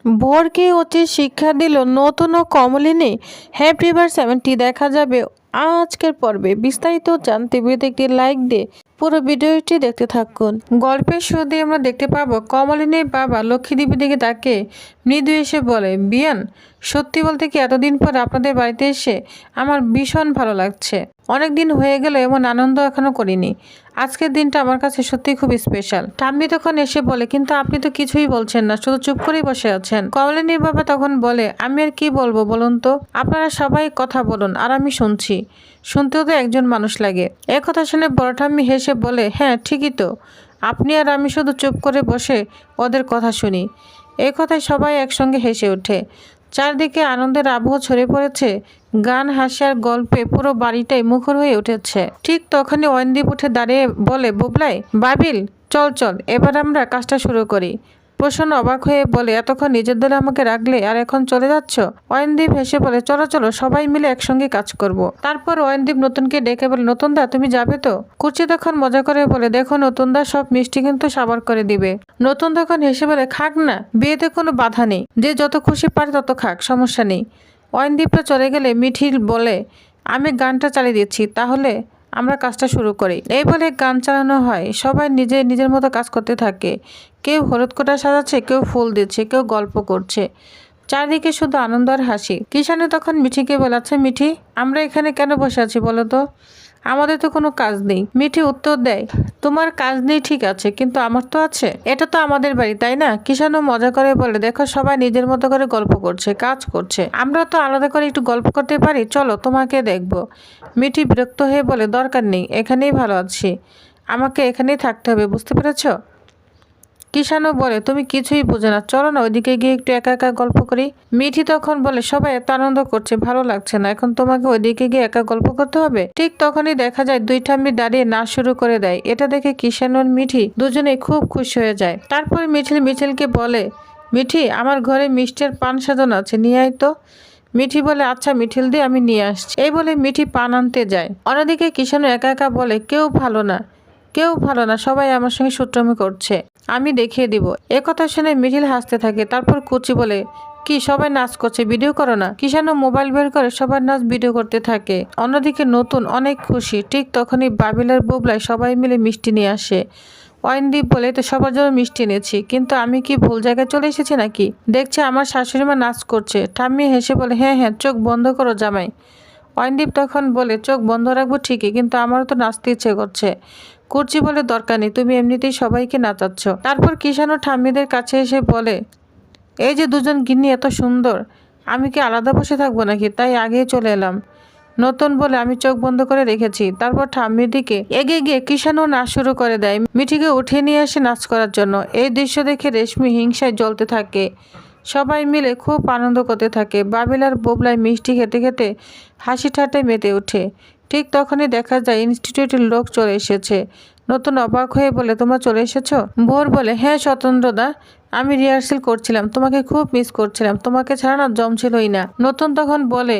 ভোরকে উচিত শিক্ষা দিল নতুন ও কমলিনী। হ্যাপি বার 70 দেখা যাবে আজকের পর্বে। বিস্তারিত জানতে ভিডিওতে একটি লাইক দিয়ে পুরো ভিডিওটি দেখতে থাকুন। গল্পের শুরুতে আমরা দেখতে পাবো কমলিনীর বাবা লক্ষ্মীদেবীর দিকে তাকে মৃদু এসে বলে, বিয়ান, সত্যি বলতে কি এতদিন পর আপনাদের বাড়িতে এসে আমার ভীষণ ভালো লাগছে। অনেক দিন হয়ে গেল এমন আনন্দ এখনো করিনি। আজকের দিনটা আমার কাছে সত্যি খুব স্পেশাল। ঠাম্মি তখন এসে বলে, কিন্তু আপনি তো কিছুই বলছেন না, শুধু চুপ করেই বসে আছেন। কমলিনীর বাবা তখন বলে, আমি আর কি বলবো বলুন তো, আপনারা সবাই কথা বলুন আর আমি শুনছি। শুনতেও তো একজন মানুষ লাগে। এ কথা শুনে বড় ঠাম্মি হেসে বলে, হ্যাঁ ঠিকই তো, আপনি আর আমি শুধু চুপ করে বসে ওদের কথা শুনি। এই কথায় সবাই একসঙ্গে হেসে ওঠে। চারদিকে আনন্দের আবহ ছড়িয়ে পড়েছে। গান, হাসি আর গল্পে পুরো বাড়িটাই মুখর হয়ে উঠেছে। ঠিক তখনই ঐন্দ্বীপ উঠে দাঁড়িয়ে বলে, বুবলাই, বাবিল, চল চল এবার আমরা কাজটা শুরু করি। প্রসন্ন অবাক হয়ে বলে, এতক্ষণ নিজের দলে আমাকে রাখলে আর এখন চলে যাচ্ছ? ঐন্দ্বীপ হেসে বলে, চলো চলো সবাই মিলে একসঙ্গে কাজ করব। তারপর ঐন্দ্বীপ নতুনকে ডেকে বলে, নতুনদা তুমি যাবে তো? কুচি তখন মজা করে বলে, দেখো নতুনদা সব মিষ্টি কিন্তু সাবার করে দিবে। নতুন তখন হেসে বলে, খাক না, বিয়েতে কোনো বাধা নেই, যে যত খুশি পারে তত খাক, সমস্যা নেই। ঐন্দ্বীপটা চলে গেলে মিঠিল বলে, আমি গানটা চালিয়ে দিচ্ছি, তাহলে আমরা কাজটা শুরু করি। এই বলে গান চালানো হয়। সবাই নিজের মতো কাজ করতে থাকে। কেউ হলুদ কোটা সাজাচ্ছে, কেউ ফুল দিচ্ছে, কেউ গল্প করছে। চারদিকে শুধু আনন্দ আর হাসি। কিষানু তখন মিঠিকে বলে, আচ্ছা মিঠি, আমরা এখানে কেন বসে আছি বলো তো? আমাদের তো কোনো কাজ নেই। মিঠি উত্তর দেয়, তোমার কাজ নেই ঠিক আছে, কিন্তু আমার তো আছে। এটা তো আমাদের বাড়ি, তাই না? কিষানু মজা করে বলে, দেখো সবাই নিজের মতো করে গল্প করছে, কাজ করছে, আমরা তো আলাদা করে একটু গল্প করতে পারি, চলো তোমাকে দেখবো। মিঠি বিরক্ত হয়ে বলে, দরকার নেই, এখানেই ভালো আছি, আমাকে এখানেই থাকতে হবে, বুঝতে পেরেছো? কিষানু বলে, তুমি কিছুই বোঝো না, চলো না ওইদিকে গিয়ে একটু একা একা গল্প করি। মিঠি তখন বলে, সবাই এত আনন্দ করছে, ভালো লাগছে না, এখন তোমাকে ওইদিকে গিয়ে একা গল্প করতে হবে? ঠিক তখনই দেখা যায় দুই ঠাম্মি দাঁড়িয়ে নাচ শুরু করে দেয়। এটা দেখে কিষানু আর মিঠি দুজনেই খুব খুশি হয়ে যায়। তারপরে মিছিলকে বলে, মিঠি, আমার ঘরে মিষ্টির পান সাজানো আছে, নিয়ে আয় তো। মিঠি বলে, আচ্ছা মিঠিল দিয়ে আমি নিয়ে আসছি। এই বলে মিঠি পান আনতে যায়। অন্যদিকে কিষানু একা একা বলে, কেউ ভালো না, কেউ ভালো না, সবাই আমার সঙ্গে সূত্রমি করছে, আমি দেখিয়ে দিব। কথা শুনে মিঠিল হাসতে থাকে। তারপর কুচি বলে, কি সবাই নাচ করছে, ভিডিও করো না। কিষানু মোবাইল বের করে সবার নাচ ভিডিও করতে থাকে। অন্যদিকে নতুন অনেক খুশি। ঠিক তখনই বাবিল আর বুবলাই সবাই মিলে মিষ্টি নিয়ে আসে। ঐন্দ্বীপ বলে, তো সবার জন্য মিষ্টি এনেছি, কিন্তু আমি কি ভুল জায়গায় চলে এসেছি নাকি? দেখছে আমার শাশুড়ি মা নাচ করছে। ঠাম্মি হেসে বলে, হ্যাঁ হ্যাঁ, চোখ বন্ধ করো জামাই। ঐন্দ্বীপ তখন বলে, চোখ বন্ধ রাখবো ঠিকই, কিন্তু আমারও তো নাচতে ইচ্ছে করছে। কুর্চি বলে, দরকার নেই, তুমি এমনিতেই সবাইকে নাচাচ্ছ। তারপর কিষানু ঠাম্মিদের কাছে এসে বলে, এই যে দুজন গিন্নি এত সুন্দর, আমি কি আলাদা বসে থাকবো নাকি, তাই আগেই চলে এলাম। নতুন বলে, আমি চোখ বন্ধ করে রেখেছি। তারপর ঠাম্মির দিকে এগিয়ে গিয়ে কিষানু নাচ শুরু করে দেয়, মিঠিকে উঠিয়ে নিয়ে আসে নাচ করার জন্য। এই দৃশ্য দেখে রেশমি হিংসায় জ্বলতে থাকে। সবাই মিলে খুব আনন্দ করতে থাকে। বাবিল আর বুবলাই মিষ্টি খেতে খেতে হাসি ঠাট্টায় মেতে ওঠে। ঠিক তখনই দেখা যায় ইনস্টিটিউটের লোক চলে এসেছে। নতুন অবাক হয়ে বলে, তোমরা চলে এসেছো? ভোর বলে, হ্যাঁ স্বতন্ত্রদা, আমি রিহার্সেল করছিলাম, তোমাকে খুব মিস করছিলাম, তোমাকে ছাড়া না জমছিলই না। নতুন তখন বলে,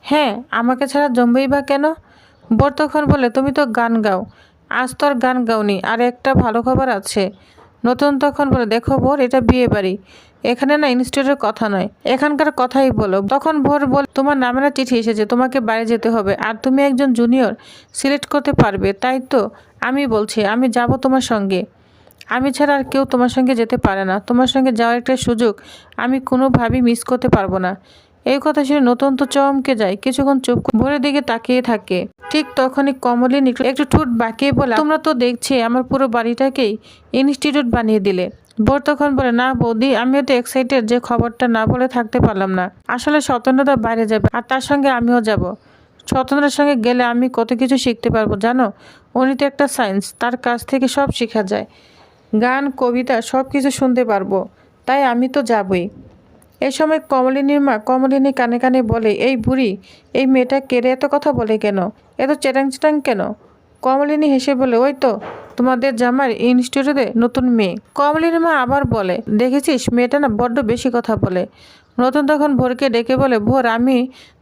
হ্যাঁ আমাকে ছাড়া জমবেই বা কেন? ভোর তখন বলে, তুমি তো গান গাও, আজ তো আর গান গাওনি, আর একটা ভালো খবর আছে। নতুন তখন বলে, দেখো ভোর, এটা বিয়ে বাড়ি, এখানে না ইনস্টিটিউটের কথা নয়, এখানকার কথাই বলো। তখন ভোর বলে, তোমার নামে না চিঠি এসেছে, তোমাকে বাইরে যেতে হবে, আর তুমি একজন জুনিয়র সিলেক্ট করতে পারবে, তাই তো আমি বলছি, আমি যাব তোমার সঙ্গে, আমি ছাড়া আর কেউ তোমার সঙ্গে যেতে পারে না, তোমার সঙ্গে যাওয়ার একটা সুযোগ আমি কোনোভাবেই মিস করতে পারবো না। এই কথা শুনে নতুন তো চমকে যায়, কিছুক্ষণ চুপ ভোরের দিকে তাকিয়ে থাকে। ঠিক তখনই কমলিনী একটু ঠোঁট বাঁকিয়ে বলে, তোমরা তো দেখছি আমার পুরো বাড়িটাকেই ইনস্টিটিউট বানিয়ে দিলে। ভোর তখন বলে, না বৌদি, আমিও তো এক্সাইটেড, যে খবরটা না বলে থাকতে পারলাম না। আসলে স্বতন্ত্রতা বাইরে যাবে, আর তার সঙ্গে আমিও যাব। স্বতন্ত্রের সঙ্গে গেলে আমি কত কিছু শিখতে পারবো জানো। উনি তো একটা সায়েন্স, তার কাছ থেকে সব শেখা যায়, গান, কবিতা সব কিছু শুনতে পারবো, তাই আমি তো যাবই। এই সময় কমলিনীর মা কমলিনী কানে কানে বলে, এই বুড়ি, এই মেয়েটা কেড়ে এত কথা বলে কেন, এত চেটাং চেটাং কেন? কমলিনী হেসে বলে, ওই তো তোমাদের জামার ইনস্টিটিউটে নতুন মেয়ে। কমলিনীর মা আবার বলে, দেখেছিস মেয়েটা না বড্ড বেশি কথা বলে। নতুন তখন ভোরকে ডেকে বলে, ভোর, আমি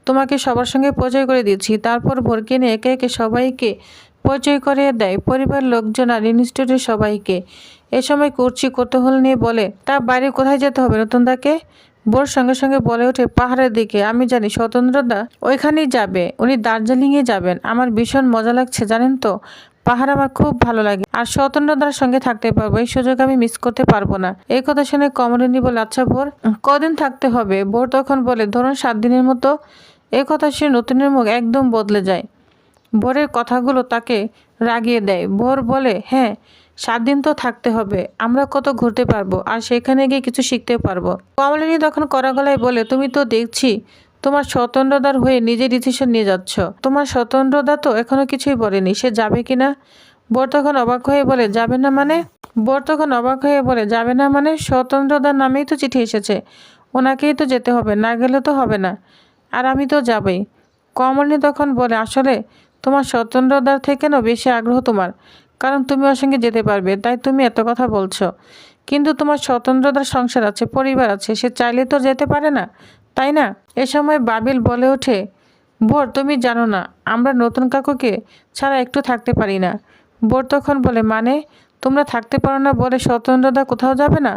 তোমাকে সবার সঙ্গে পরিচয় করে দিচ্ছি। তারপর ভোরকে নিয়ে একে একে সবাইকে পরিচয় করিয়ে দেয় পরিবার লোকজন আর ইনস্টিটিউটের সবাইকে। এ সময় কুর্চি কৌতূহল নিয়ে বলে, তা বাইরে কোথায় যেতে হবে নতুনদাকে? বোর সঙ্গে সঙ্গে বলে ওঠে, পাহাড়ের দিকে। আমি জানি স্বতন্ত্রদা ওইখানেই যাবে, উনি দার্জিলিংয়ে যাবেন। আমার ভীষণ মজা লাগছে জানেন তো, পাহাড় আমার খুব ভালো লাগে আর স্বতন্ত্রতার সঙ্গে থাকতে পারবো, এই সুযোগ আমি মিস করতে পারবো না। এই কথা শুনে কমলিনী বলে, আচ্ছা ভোর কদিন থাকতে হবে? ভোর তখন বলে, ধরুন 7 দিনের মতো। এই কথা শুনে নতুনের মুখ একদম বদলে যায়। ভোরের কথাগুলো তাকে রাগিয়ে দেয়। ভোর বলে, হ্যাঁ 7 দিন তো থাকতে হবে, আমরা কত ঘুরতে পারবো আর সেখানে গিয়ে কিছু শিখতে পারবো। কমলিনী তখন কড়া গলায় বলে, তুমি তো দেখছি তোমার স্বতন্ত্রতার হয়ে নিজে ডিসিশন নিয়ে যাচ্ছ। তোমার স্বতন্ত্রতা তো এখনো কিছুই বলেনি সে যাবে কিনা। বোর তখন অবাক হয়ে বলে, যাবে না মানে? যাবে না মানে? স্বতন্ত্রতার নামেই তো চিঠি এসেছে, ওনাকেই তো যেতে হবে, না গেলে তো হবে না। আর আমি তো যাবই। কমলিনী তখন বলে, আসলে তোমার স্বতন্ত্রতার থেকে না বেশি আগ্রহ তোমার, কারণ তুমি ওর সঙ্গে যেতে পারবে তাই তুমি এত কথা বলছো। কিন্তু তোমার স্বতন্ত্রতার সংসার আছে, পরিবার আছে, সে চাইলে তো যেতে পারে না, তাই না? এ সময় বাবিল বলে ওঠে, বোর তুমি জানো না আমরা নতুন কাকুকে ছাড়া একটু থাকতে পারি না। বোর তখন বলে, মানে তোমরা থাকতে পারো না বলে স্বতন্ত্রতা কোথাও যাবে না?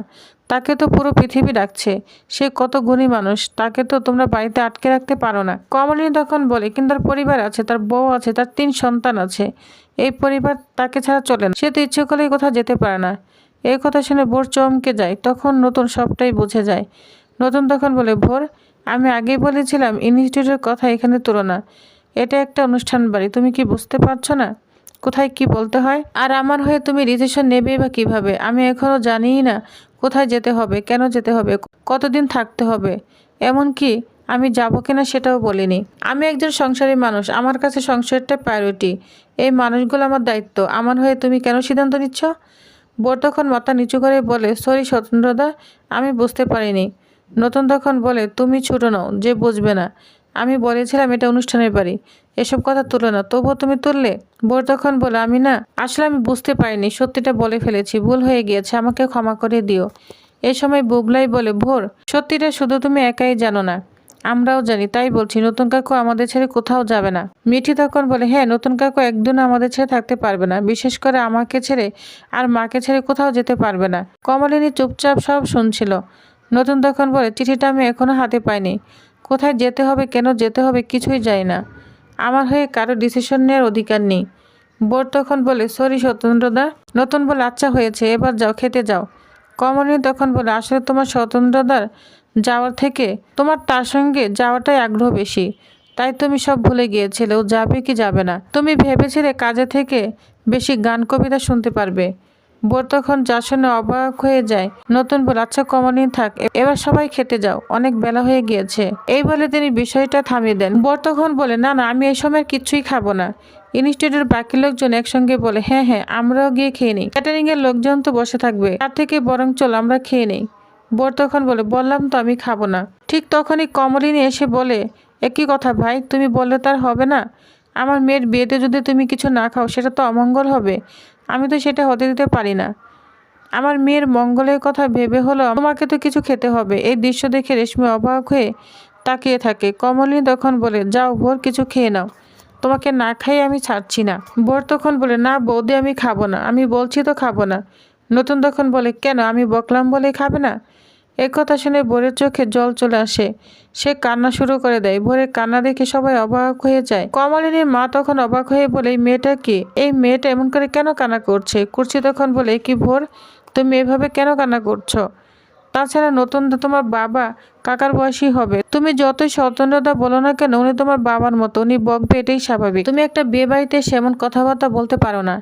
তাকে তো পুরো পৃথিবী ডাকছে, সে কত গুণী মানুষ, তাকে তো তোমরা বাড়িতে আটকে রাখতে পারো না। কমলিনী তখন বলে, কিন্তু তার পরিবার আছে, তার বউ আছে, তার 3 সন্তান আছে, এই পরিবার তাকে ছাড়া চলে না, সে তো ইচ্ছে করলেই কোথাও যেতে পারে না। এই কথা শুনে ভোর চমকে যায়। তখন নতুন সবটাই বুঝে যায়। নতুন তখন বলে, ভোর আমি আগেই বলেছিলাম ইনস্টিটিউটের কথা এখানে তুলনা, এটা একটা অনুষ্ঠান বাড়ি, তুমি কি বুঝতে পারছো না কোথায় কি বলতে হয়? আর আমার হয়ে তুমি ডিসিশন নেবে বা কিভাবে? আমি এখনো জানিই না কোথায় যেতে হবে, কেন যেতে হবে, কতদিন থাকতে হবে, এমনকি আমি যাব কিনা সেটাও বলিনি। আমি একজন সংসারী মানুষ, আমার কাছে সংসারটা প্রায়োরিটি, এই মানুষগুলো আমার দায়িত্ব। আমার হয়ে তুমি কেন সিদ্ধান্ত নিচ্ছ? বোর তখন মাথা নিচু করে বলে, সরি স্বতন্ত্রদা, আমি বুঝতে পারিনি। নতুন তখন বলে, তুমি ছোট নও যে বুঝবে না, আমি বলেছিলাম এটা অনুষ্ঠানের বাড়ি, এসব কথা তুলো না, তবুও তুমি তুললে। বোর তখন বলে, আমি না আসলে আমি বুঝতে পারিনি, সত্যিটা বলে ফেলেছি, ভুল হয়ে গিয়েছে, আমাকে ক্ষমা করে দিও। এই সময় বুগলাই বলে, ভোর সত্যিটা শুধু তুমি একাই জানো না, আমরাও জানি, তাই বলছি নতুন কাকু আমাদের ছেড়ে কোথাও যাবে না। মিঠি তখন বলে, হ্যাঁ নতুন কাকু একদিন আমাদের ছেড়ে থাকতে পারবে না, বিশেষ করে আমাকে ছেড়ে আর মাকে ছেড়ে কোথাও যেতে পারবে না। কমলিনী চুপচাপ সব শুনছিল। নতুন তখন বলে, চিঠিটা আমি এখনো হাতে পাইনি, কোথায় যেতে হবে, কেন যেতে হবে কিছুই জানি না, আমার হয়ে কারো ডিসিশন নেওয়ার অধিকার নেই। বোর তখন বলে, সরি স্বতন্ত্রদা। নতুন বলে, আচ্ছা হয়েছে, এবার যাও খেতে যাও। কমলিনী তখন বলে, আসলে তোমার স্বতন্ত্রতার যাওয়ার থেকে তোমার তার সঙ্গে যাওয়াটাই আগ্রহ বেশি, তাই তুমি সব ভুলে গিয়েছিলে ও যাবে কি যাবে না। তুমি ভেবেছিলে কাজে থেকে বেশি গান কবিতা শুনতে পারবে। বোর তখন যা শুনে অবাক হয়ে যায়। নতুন বলে, আচ্ছা কমলিনী থাক, এবার সবাই খেতে যাও, অনেক বেলা হয়ে গিয়েছে। এই বলে তিনি বিষয়টা থামিয়ে দেন। বোর তখন বলে, না না আমি এই সময় কিচ্ছুই খাবো না। ইনস্টিটিউটের বাকি লোকজন একসঙ্গে বলে, হ্যাঁ হ্যাঁ আমরাও গিয়ে খেয়ে নিই, ক্যাটারিং এর লোকজন তো বসে থাকবে, তার থেকে বরং চল আমরা খেয়ে নিই। বোর তখন বলে, বললাম তো আমি খাবো না। ঠিক তখনই কমলিনী এসে বলে, একই কথা ভাই, তুমি বললে তার হবে না? আমার মেয়ের বিয়েতে যদি তুমি কিছু না খাও সেটা তো অমঙ্গল হবে, আমি তো সেটা হতে দিতে পারি না। আমার মেয়ের মঙ্গলের কথা ভেবে হলো তোমাকে তো কিছু খেতে হবে। এই দৃশ্য দেখে রেশমি অবাক হয়ে তাকিয়ে থাকে। কমলিনী তখন বলে, যাও ভোর কিছু খেয়ে নাও, তোমাকে না খাইয়ে আমি ছাড়ছি না। ভোর তখন বলে, না বৌদি আমি খাবো না, আমি বলছি তো খাবো না। নতুন তখন বলে, কেন আমি বকলাম বলে খাবে না? এই কথা শুনে ভোরের চোখে জল চলে আসে, সে কান্না শুরু করে দেয়। ভোরের কান্না দেখে সবাই অবাক হয়ে যায়। কমলিনীর মা তখন অবাক হয়ে বলে, এই মেয়েটা কি, এই মেয়েটা এমন করে কেন কান্না করছে? কুর্চি তখন বলে, কি ভোর তুমি এভাবে কেন কান্না করছো? তাছাড়া নতুন তোমার বাবা কাকার বয়সী হবে, তুমি যতই স্বতন্ত্রতা বলো না কেন উনি তোমার বাবার মতো, উনি বকবে এটাই স্বাভাবিক। তুমি একটা বিয়ে বাড়িতে সেমন কথাবার্তা বলতে পারো না।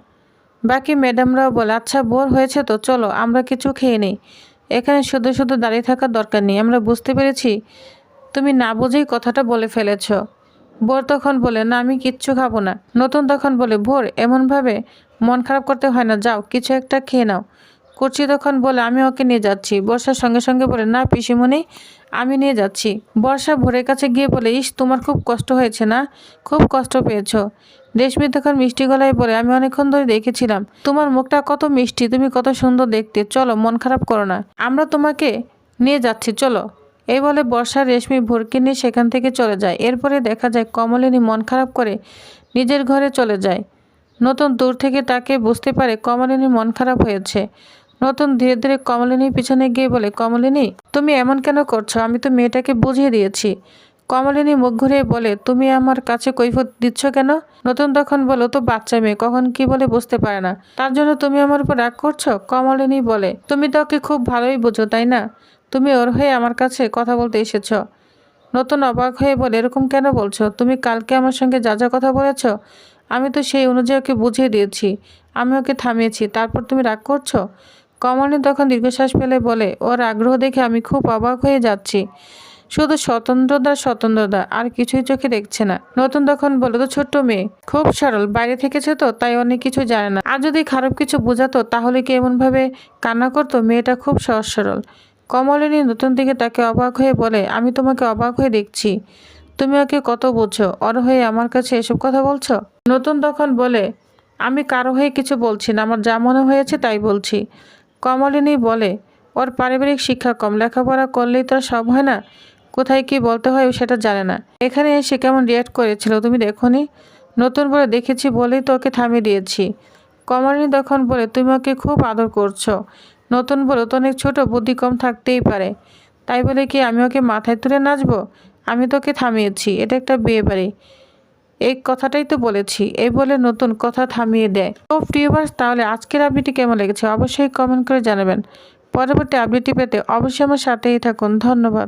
বাকি ম্যাডামরাও বলে, আচ্ছা বোর হয়েছে তো চলো আমরা কিছু খেয়ে নিই, এখানে শুধু শুধু দাঁড়িয়ে থাকার দরকার নেই, আমরা বুঝতে পেরেছি তুমি না বুঝেই কথাটা বলে ফেলেছ। ভোর তখন বলে, না আমি কিচ্ছু খাবো না। নতুন তখন বলে, ভোর এমনভাবে মন খারাপ করতে হয় না, যাও কিছু একটা খেয়ে নাও। কুর্চি তখন বলে, আমি ওকে নিয়ে যাচ্ছি। বর্ষার সঙ্গে সঙ্গে বলে, না পিসিমণি আমি নিয়ে যাচ্ছি। বর্ষা ভোরের কাছে গিয়ে বলে, ইস তোমার খুব কষ্ট হয়েছে না, খুব কষ্ট পেয়েছো। রেশমি তখন মিষ্টি গলায় বলে, আমি অনেকক্ষণ ধরে দেখেছিলাম তোমার মুখটা কত মিষ্টি, তুমি কত সুন্দর দেখতে, চলো মন খারাপ করো না, আমরা তোমাকে নিয়ে যাচ্ছি চলো। এই বলে বর্ষা রেশমি ভোরকে নিয়ে সেখান থেকে চলে যায়। এরপরে দেখা যায় কমলিনী মন খারাপ করে নিজের ঘরে চলে যায়। নতুন দূর থেকে তাকে বুঝতে পারে কমলিনীর মন খারাপ হয়েছে। নতুন ধীরে ধীরে কমলিনীর পিছনে গিয়ে বলে, কমলিনী তুমি এমন কেন করছো? আমি তো মেয়েটাকে বুঝিয়ে দিয়েছি। কমলিনী মুখ ঘুরিয়ে বলে, তুমি আমার কাছে কৈফিয়ত দিচ্ছ কেন? নতুন তখন বলো, তো বাচ্চা মেয়ে কখন কি বলে বুঝতে পারে না, তার জন্য তুমি আমার উপর রাগ করছো? কমলিনী বলে, তুমি তো ওকে খুব ভালোই বুঝো তাই না? তুমি ওর হয়ে আমার কাছে কথা বলতে এসেছ। নতুন অবাক হয়ে বলে, এরকম কেন বলছো? তুমি কালকে আমার সঙ্গে যা যা কথা বলেছ আমি তো সেই অনুযায়ী ওকে বুঝিয়ে দিয়েছি, আমি ওকে থামিয়েছি, তারপর তুমি রাগ করছো? কমলিনী তখন দীর্ঘশ্বাস ফেলে বলে, ওর আগ্রহ দেখে আমি খুব অবাক হয়ে যাচ্ছি। শুধু স্বতন্ত্রতা আর কিছুই চোখে দেখছে না। নতুন তখন বলে, তো ছোট্ট মেয়ে, খুব সরল, বাইরে থেকেছে তো তাই অনেক কিছু জানে না। আর যদি খারাপ কিছু বোঝাতো তাহলে কি এমনভাবে কান্না করতো? মেয়েটা খুব সহজ সরল। কমলিনী নতুন দিকে তাকে অবাক হয়ে বলে, আমি তোমাকে অবাক হয়ে দেখছি, তুমি ওকে কত বোঝো, ওর হয়ে আমার কাছে এসব কথা বলছো? নতুন তখন বলে, আমি কারো হয়ে কিছু বলছি না, আমার যা মনে হয়েছে তাই বলছি। কমলিনী বলে, ওর পারিবারিক শিক্ষা কম, লেখাপড়া করলেই তো আর সব হয় না, কোথায় কি বলতে হয় সেটা জানে না। এখানে এসে কেমন রিয়াক্ট করেছিল তুমি দেখোনি? নতুন বলে, দেখেছি বলেই তো ওকে থামিয়ে দিয়েছি। কমলিনী তখন বলে, তুমি ওকে খুব আদর করছো। নতুন বলে, তো অনেক ছোট, বুদ্ধি কম থাকতেই পারে, তাই বলে কি আমি ওকে মাথায় তুলে নাচবো? আমি তোকে থামিয়েছি, এটা একটা বিয়ে বাড়ি, এই কথাটাই তো বলেছি। এই বলে নতুন কথা থামিয়ে দেয়। তো ভিউয়ার্স, তাহলে আজকের আপডেটটি কেমন লেগেছে অবশ্যই কমেন্ট করে জানাবেন। পরবর্তী আপডেটটি পেতে অবশ্যই আমার সাথেই থাকুন। ধন্যবাদ।